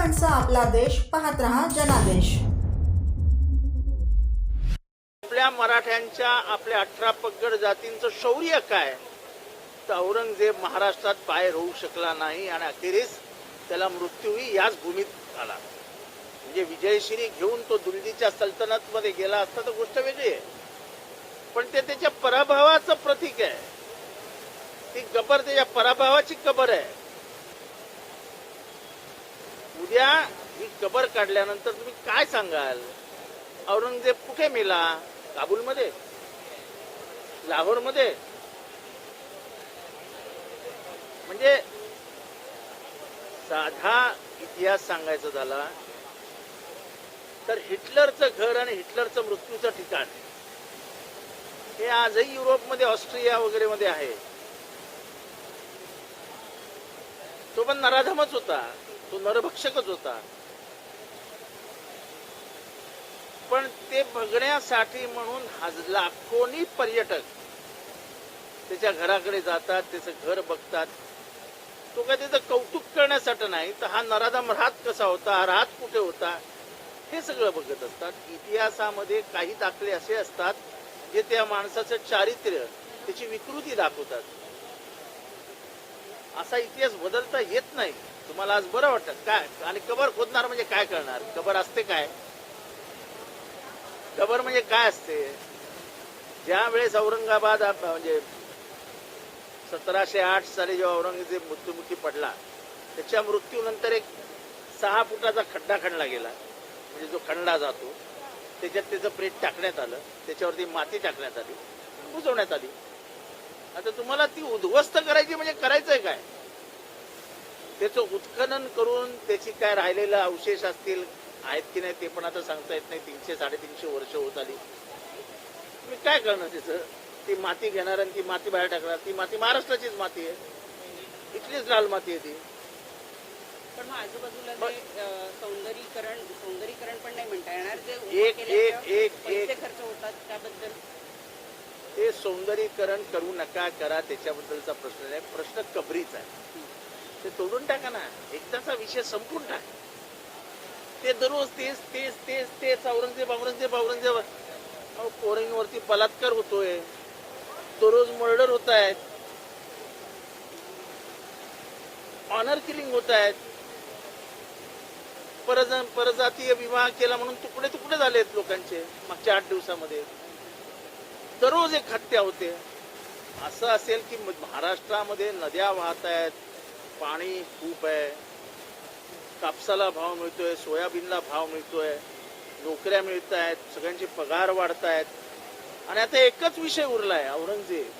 घडामोडींचा आपला देश पाहत रहा जनादेश। आपल्या मराठ्यांच्या आपल्या 18 पगड जातींचं शौर्य काय, तर औरंगजेब महाराष्ट्रात बाहेर होऊ शकला नाही आणि अखेरीस त्याला मृत्यूही याच भूमीत आला। म्हणजे विजयश्री घेऊन तो दिल्लीच्या सल्तनतमध्ये गेला असता तर गोष्ट वेगळी आहे, पण ते त्याच्या पराभवाचं प्रतीक आहे। ती कबर त्याच्या पराभवाची कबर आहे। उद्या ही कबर काढल्यानंतर तुम्ही काय सांगाल? औरंगजेब कुठे मेला? काबूलमध्ये, लाहोरमध्ये? म्हणजे साधा इतिहास सांगायचा झाला तर हिटलरचं घर आणि हिटलरचं मृत्यूचं ठिकाण हे आजही युरोपमध्ये, ऑस्ट्रिया वगैरे मध्ये आहे। तो पण नराधमच होता, तो नरभक्षकच होता, पण ते बघण्यासाठी म्हणून लाखोनी पर्यटक त्याच्या घराकडे जातात, त्याचं घर बघतात। तो काय त्याचं कौतुक करण्यासाठी नाही, तर हा नराधम राहत कसा होता, हा राहत कुठे होता, हे सगळं बघत असतात। इतिहासामध्ये काही दाखले असे असतात जे त्या माणसाचं चारित्र्य, त्याची विकृती दाखवतात। असा इतिहास बदलता येत नाही। तुम्हाला आज बरं वाटतं काय? आणि कबर खोदणार म्हणजे काय करणार? कबर असते काय? कबर म्हणजे काय असते? ज्या वेळेस औरंगाबाद म्हणजे 1708 साली जेव्हा औरंगजेब मृत्युमुखी पडला, त्याच्या मृत्यूनंतर एक 6 फुटाचा खड्डा खणला गेला। म्हणजे जो खणला जातो त्याच्यात त्याचं प्रेत टाकण्यात आलं, त्याच्यावरती माती टाकण्यात आली, बुजवण्यात आली। आता तुम्हाला ती उद्ध्वस्त करायची म्हणजे करायचंय काय? त्याचं उत्खनन करून त्याची काय राहिलेलं अवशेष असतील आहेत की नाही ते पण आता सांगता येत नाही। 300-350 वर्ष होत आली, तुम्ही काय करणार त्याचं? ती माती घेणार आणि ती माती बाहेर टाकणार। ती माती महाराष्ट्राचीच माती आहे, इथलीच लाल माती आहे ती। पण मग आजूबाजूला सौंदर्यीकरण पण नाही म्हणता येणार, पैसे खर्च होतात त्याबद्दल? ते सौंदर्यीकरण करू नका, करा, त्याच्याबद्दलचा प्रश्न नाही। प्रश्न कबरीचा आहे, ते तोडून टाका ना, एकदाचा विषय संपून टाका। ते दररोज तेच तेच तेच तेच औरंगजेब औरंगजेब औरंगजेब। पोरींवरती बलात्कार होतोय, दररोज मर्डर होत आहेत, ऑनर किलिंग होत आहेत, परजातीय विवाह केला म्हणून तुकडे तुकडे झालेत लोकांचे मागच्या 8 दिवसामध्ये। दररोज एक हत्या होते। असं असेल की महाराष्ट्रामध्ये नद्या वाहत आहेत, पाणी खूप आहे, कापसाला भाव मिळतोय, सोयाबीनला भाव मिळतोय, नोकऱ्या मिळत आहेत, सगळ्यांचे पगार वाढत आहेत, आणि आता एकच विषय उरलाय औरंगजेब।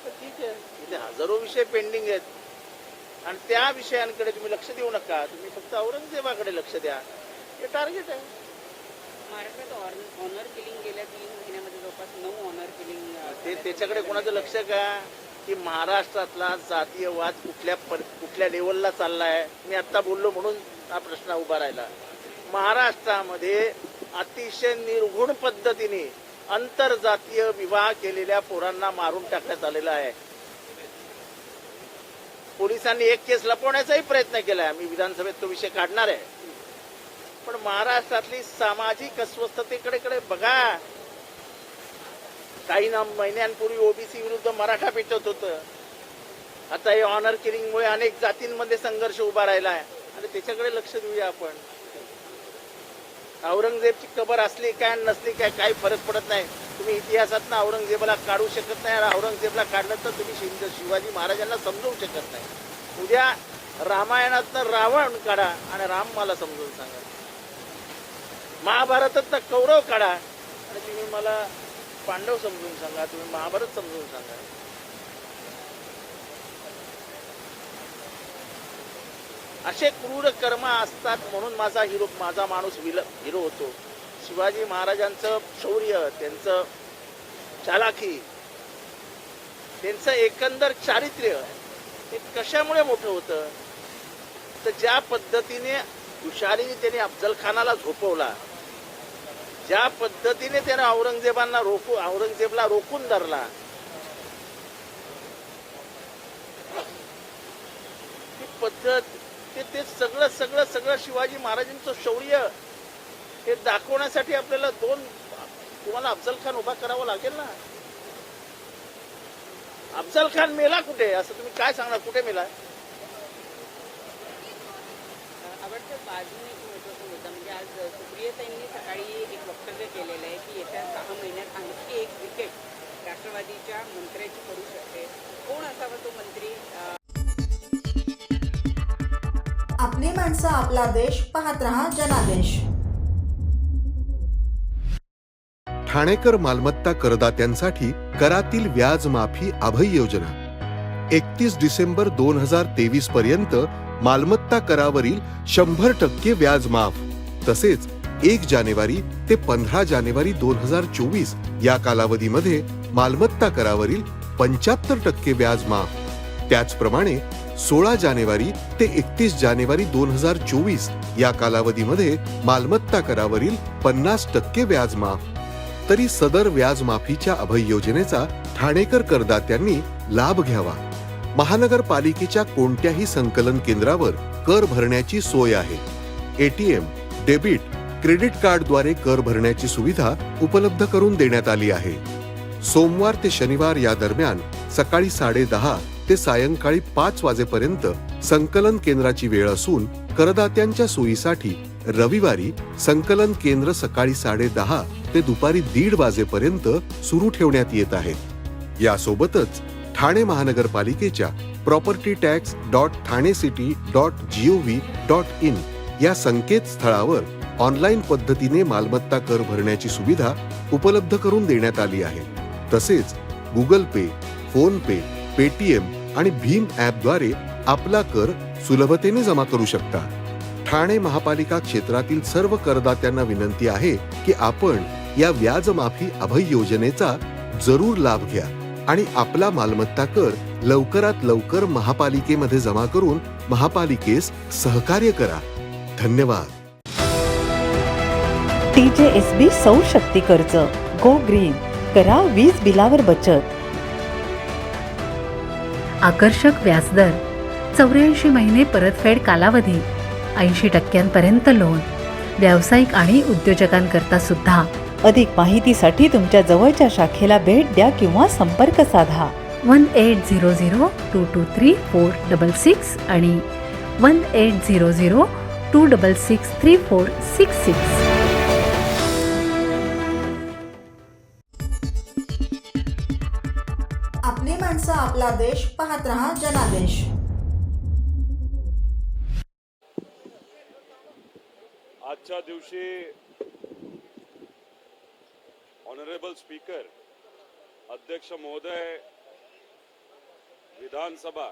तर ठीक आहे, इथे हजारो विषय पेंडिंग आहेत आणि त्या विषयांकडे तुम्ही लक्ष देऊ नका, तुम्ही फक्त औरंगजेबाकडे लक्ष द्या, हे टार्गेट आहे। महाराष्ट्रात ऑनर किलिंग गेल्या 3 महिन्यामध्ये जवळपास 9 ऑनर किलिंग। ते त्याच्याकडे कोणाचं लक्ष का, की महाराष्ट्रातला जातीयवाद कुठल्या लेवलला चाललाय? मी आता बोललो म्हणून हा प्रश्न उभा राहिला। महाराष्ट्रामध्ये अतिशय निर्घुण पद्धतीने आंतरजातीय विवाह केलेल्या पोरांना मारून टाकण्यात आलेला आहे। पोलिसांनी एक केस लपवण्याचाही प्रयत्न केलाय, मी विधानसभेत तो विषय काढणार आहे। पण महाराष्ट्रातली सामाजिक अस्वस्थतेकडे बघा। काही महिन्यांपूर्वी ओबीसी विरुद्ध मराठा पेटत होतं, आता हे ऑनर किलिंगमुळे अनेक जातींमध्ये संघर्ष उभा राहिलाय, आणि त्याच्याकडे लक्ष देऊया आपण। औरंगजेबची कबर असली काय नसली काय काही फरक पडत नाही। तुम्ही इतिहासात औरंगजेबाला काढू शकत नाही, औरंगजेबला काढलं तर तुम्ही शिवाजी महाराजांना समजवू शकत नाही। उद्या रामायणातनं रावण काढा आणि राम मला समजून सांगा, महाभारतातनं कौरव काढा आणि तुम्ही मला पांडव समजून सांगा, तुम्ही महाभारत समजून सांगा। असे क्रूर कर्म असतात म्हणून माझा माणूस हिरो होतो। शिवाजी महाराजांचं शौर्य, त्यांचं चालाखी, त्यांचं एकंदर चारित्र्य हे कशामुळे मोठं होतं? तर ज्या पद्धतीने हुशारीने त्याने अफजल खानाला झोपवला, ज्या पद्धतीने त्याने औरंगजेबला रोखून धरला, ती पद्धत ते सगळं सगळं सगळं शिवाजी महाराजांचं शौर्य हे दाखवण्यासाठी आपल्याला तुम्हाला अफजल खान उभा करावा लागेल ना. अफजल खान मेला कुठे असं तुम्ही काय सांगणार, कुठे मेला? आवडतं बाजूने एक महत्त्वाचा मुद्दा म्हणजे आज सुप्रियाताईंनी सकाळी एक वक्तव्य केलेलं आहे की येत्या 6 महिन्यात आणखी एक विकेट राष्ट्रवादीच्या मंत्र्याची पडू शकते. कोण असावा तो मंत्री? आपली माणसं, आपला देश. पाहत रहा जनादेश. ठाणेकर मालमत्ता करदात्यांसाठी करातील व्याज माफी अभय योजना 31 डिसेंबर 2023 पर्यंत मालमत्ता करावरील 100% व्याज माफ. तसेच 1 जानेवारी ते 15 जानेवारी 2024 या कालावधीमध्ये मालमत्ता करावरील 75% व्याज माफ. त्याचप्रमाणे 16 जानेवारी ते 31 जानेवारी 2024 या कालावधीमध्ये मालमत्ता करावरील 50% व्याज माफ. तरी सदर व्याज माफीच्या अभय योजनेचा ठाणेकर करदात्यांनी लाभ घ्यावा. महानगरपालिकेच्या कोणत्याही संकलन केंद्रावर कर भरण्याची सोय आहे. एटीएम, डेबिट, क्रेडिट कार्डद्वारे कर भरण्याची सुविधा उपलब्ध करून देण्यात आली आहे. सोमवार ते शनिवार या दरम्यान सकाळी 10:30 ते सायंकाळी 5 वाजेपर्यंत संकलन केंद्राची वेळ असून करदात्यांच्या सोयीसाठी रविवारी संकलन केंद्र सकाळी 10:30 ते दुपारी 1:30 वाजेपर्यंत सुरू ठेवण्यात येत आहेत. यासोबतच ठाणे महानगरपालिकेच्या propertytax.thanecity.gov.in या संकेतस्थळावर ऑनलाईन पद्धतीने मालमत्ता कर भरण्याची सुविधा उपलब्ध करून देण्यात आली आहे. तसेच गुगल पे, फोन पे, पेटीएम आणि भीम ॲपद्वारे आपला कर सुलभतेने जमा करू शकता. ठाणे महापालिका क्षेत्रातील सर्व करदात्यांना विनंती आहे की आपण या व्याज माफी अभय योजनेचा जरूर लाभ घ्या आणि आपला मालमत्ता कर लवकरात लवकर महापालिकेमध्ये जमा करून महापालिकेस सहकार्य करा. धन्यवाद. TJSB सौर शक्ती कर्ज. Go green. करा वीज बिलावर बचत. आकर्षक व्याजदर, 84 महिने परतफेड कालावधी, 80% लोन. व्यावसायिक आणि उद्योजकांकरता सुद्धा. अधिक माहितीसाठी तुमच्या जवळच्या शाखेला भेट द्या किंवा संपर्क साधा. 1800-223-466 आणि 1800-266-3466. आपली माणसं, आपला देश. पाहत रहा जनादेश. आजच्या दिवशी ऑनरेबल स्पीकर, अध्यक्ष महोदय, विधानसभा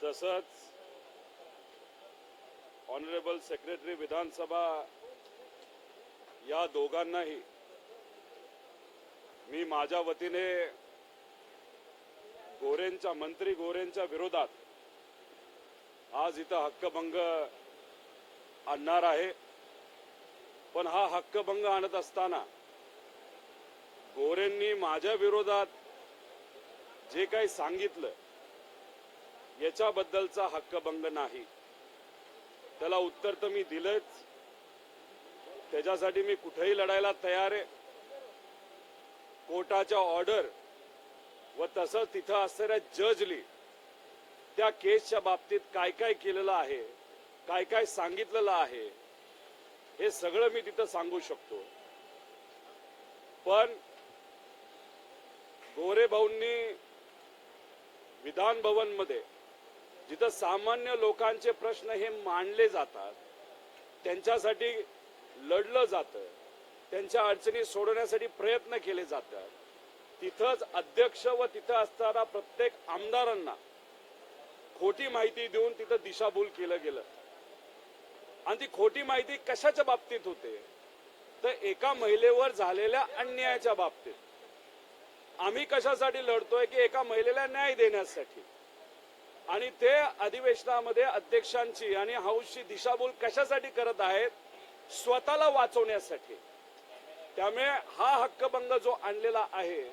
तसंच ऑनरेबल सेक्रेटरी विधानसभा या दोघांनाही मी माझ्या वतीने मंत्री गोरेंच्या विरोधात आज इथं हक्कभंग आणणार आहे. पण हा हक्कभंग आणत असताना गोरेंनी माझ्या विरोधात जे काही सांगितलं याच्याबद्दलचा हक्कभंग नाही. त्याला उत्तर तर मी दिलंच. त्याच्यासाठी मी कुठेही लढायला तयार आहे. कोर्टाच्या ऑर्डर व तसंच तिथं असणाऱ्या जजली त्या केसच्या बाबतीत काय काय केलेलं आहे, काय काय सांगितलेलं आहे, हे सगळं मी तिथं सांगू शकतो. पण गोरे भाऊंनी विधान भवन मध्ये जिथं सामान्य लोकांचे प्रश्न हे मांडले जातात, त्यांच्यासाठी लढलं जातं, त्यांच्या अडचणी सोडवण्यासाठी प्रयत्न केले जातात, तिथंच अध्यक्ष व तिथं असणारा प्रत्येक आमदारांना खोटी माहिती देऊन तिथं दिशाभूल केलं गेलं. आणि ती खोटी माहिती कशाच्या बाबतीत होते तर एका महिलेवर झालेल्या अन्यायाच्या बाबतीत. आम्ही कशासाठी लढतोय की एका महिलेला न्याय देण्यासाठी. आणि ते अधिवेशनामध्ये अध्यक्षांची आणि हाऊसची दिशाभूल कशासाठी करत आहेत, स्वतःला वाचवण्यासाठी. त्यामुळे हा हक्कभंग जो आणलेला आहे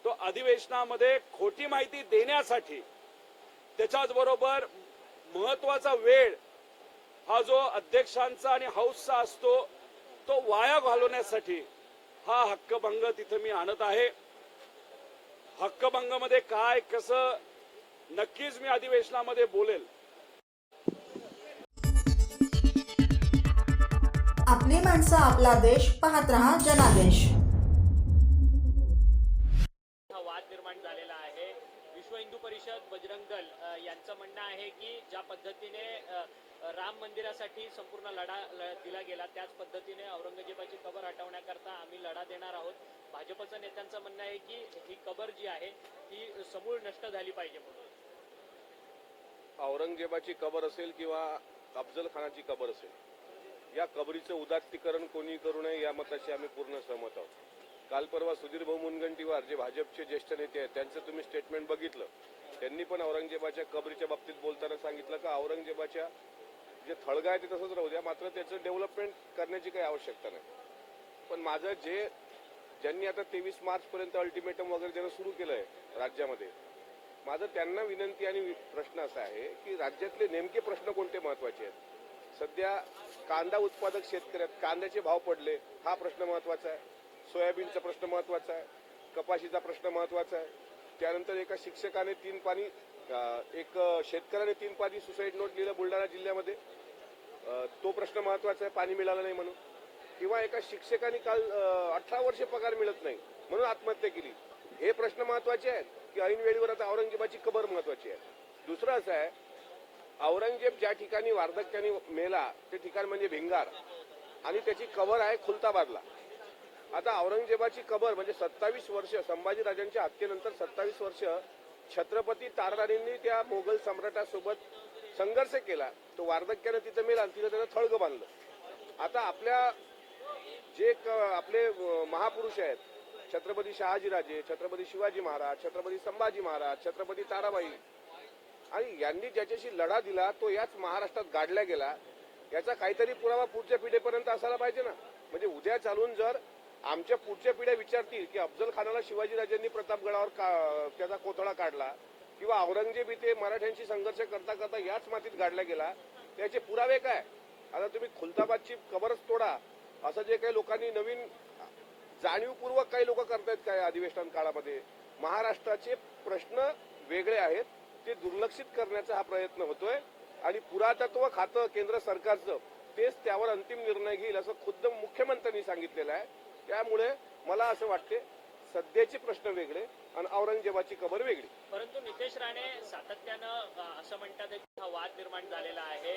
तो अधिवेशनामध्ये खोटी माहिती देण्यासाठी, त्याच्याच बरोबर महत्वाचा वेळ हा जो अध्यक्षांचा आणि हाऊसचा असतो तो वाया घालवण्यासाठी हा हक्कभंग तिथं मी आणत आहे. हक्कभंगामध्ये काय कसं नक्कीच मी अधिवेशनामध्ये बोलेल. आपली माणसं आपला देश पाहत रहा जनादेश. हा वाद निर्माण झालेला आहे. विश्व हिंदू परिषद बजरंग दल यांचं म्हणणं आहे की ज्या पद्धतीने राम मंदिरासाठी संपूर्ण लढा दिला गेला त्याच पद्धतीने औरंगजेबाची कबर हटवण्याकरता आम्ही लढा देणार आहोत. भाजपचं नेत्यांचं म्हणणं आहे की ही कबर जी आहे ती समूळ नष्ट झाली पाहिजे म्हणून. औरंगजेबाची कबर असेल किंवा अफजल खानाची कबर असेल, या कबरीचं उदात्तीकरण कोणी करू नये या मताशी आम्ही पूर्ण सहमत आहोत. काल परवा सुधीर भाऊ मुनगंटीवार जे भाजपचे ज्येष्ठ नेते आहेत त्यांचं तुम्ही स्टेटमेंट बघितलं. त्यांनी पण औरंगजेबाच्या कबरीच्या बाबतीत बोलताना सांगितलं का औरंगजेबाच्या जे थळगा आहे ते तसंच राहू द्या, मात्र त्याचं डेव्हलपमेंट करण्याची काही आवश्यकता नाही. पण माझं ज्यांनी आता 23 मार्चपर्यंत अल्टिमेटम वगैरे ज्यांना सुरू केलं आहे राज्यामध्ये, माझं त्यांना विनंती आणि प्रश्न असा आहे की राज्यातले नेमके प्रश्न कोणते महत्वाचे आहेत. सध्या कांदा उत्पादक शेतकऱ्यात कांद्याचे भाव पडले हा प्रश्न महत्वाचा आहे. सोयाबीनचा प्रश्न महत्वाचा आहे. कपाशीचा प्रश्न महत्वाचा आहे. त्यानंतर एका शिक्षकाने एक शेतकऱ्याने 3 पानी सुसाईड नोट लिहिलं बुलढाणा जिल्ह्यामध्ये, तो प्रश्न महत्वाचा आहे, पाणी मिळालं नाही म्हणून. किंवा एका शिक्षकाने काल 18 वर्षे पगार मिळत नाही म्हणून आत्महत्या केली, हे प्रश्न महत्वाचे आहेत की ऐन वेळेवर आता औरंगजेबाची कबर महत्वाची आहे. दुसरं असं आहे, औरंगजेब ज्या ठिकाणी वार्धक्याने मेला ते ठिकाण म्हणजे भिंगार आणि त्याची कबर आहे खुलताबादला. आता औरंगजेबाची कबर म्हणजे 27 वर्ष संभाजीराजांच्या हत्येनंतर 27 वर्ष छत्रपती ताराराणींनी त्या मोगल सम्राटासोबत संघर्ष केला. तो वार्धक्याने तिथं मेला आणि तिथं त्यानं थळगं बांधलं. आता आपल्या आपले महापुरुष आहेत, छत्रपती शहाजीराजे, छत्रपती शिवाजी महाराज, छत्रपती संभाजी महाराज, छत्रपती ताराबाई, आणि यांनी ज्याच्याशी लढा दिला तो याच महाराष्ट्रात गाडला गेला, याचा काहीतरी पुरावा पुढच्या पिढीपर्यंत असायला पाहिजे ना. म्हणजे उद्या चालून जर आमच्या पुढच्या पिढ्या विचारतील की अफजल खानाला शिवाजीराजांनी प्रतापगडावर त्याचा कोथळा काढला किंवा औरंगजेब इथे मराठ्यांशी संघर्ष करता करता याच मातीत गाडला गेला, त्याचे पुरावे काय. आता तुम्ही खुलताबादची कबरच तोडा असं जे काही लोकांनी नवीन जाणीवपूर्वक काही लोक करतायत काय अधिवेशन काळामध्ये. महाराष्ट्राचे प्रश्न वेगळे आहेत, ते दुर्लक्षित करण्याचा हा प्रयत्न होतोय आणि पुरातत्व खातं केंद्र सरकारचं तेच त्यावर अंतिम निर्णय घेईल असं खुद्द मुख्यमंत्र्यांनी सांगितलेलं आहे. त्यामुळे मला असं वाटते सध्याचे प्रश्न वेगळे आणि औरंगजेबाची कबर वेगळी. परंतु नितेश राणे सातत्यानं असं म्हणतात की हा वाद निर्माण झालेला आहे.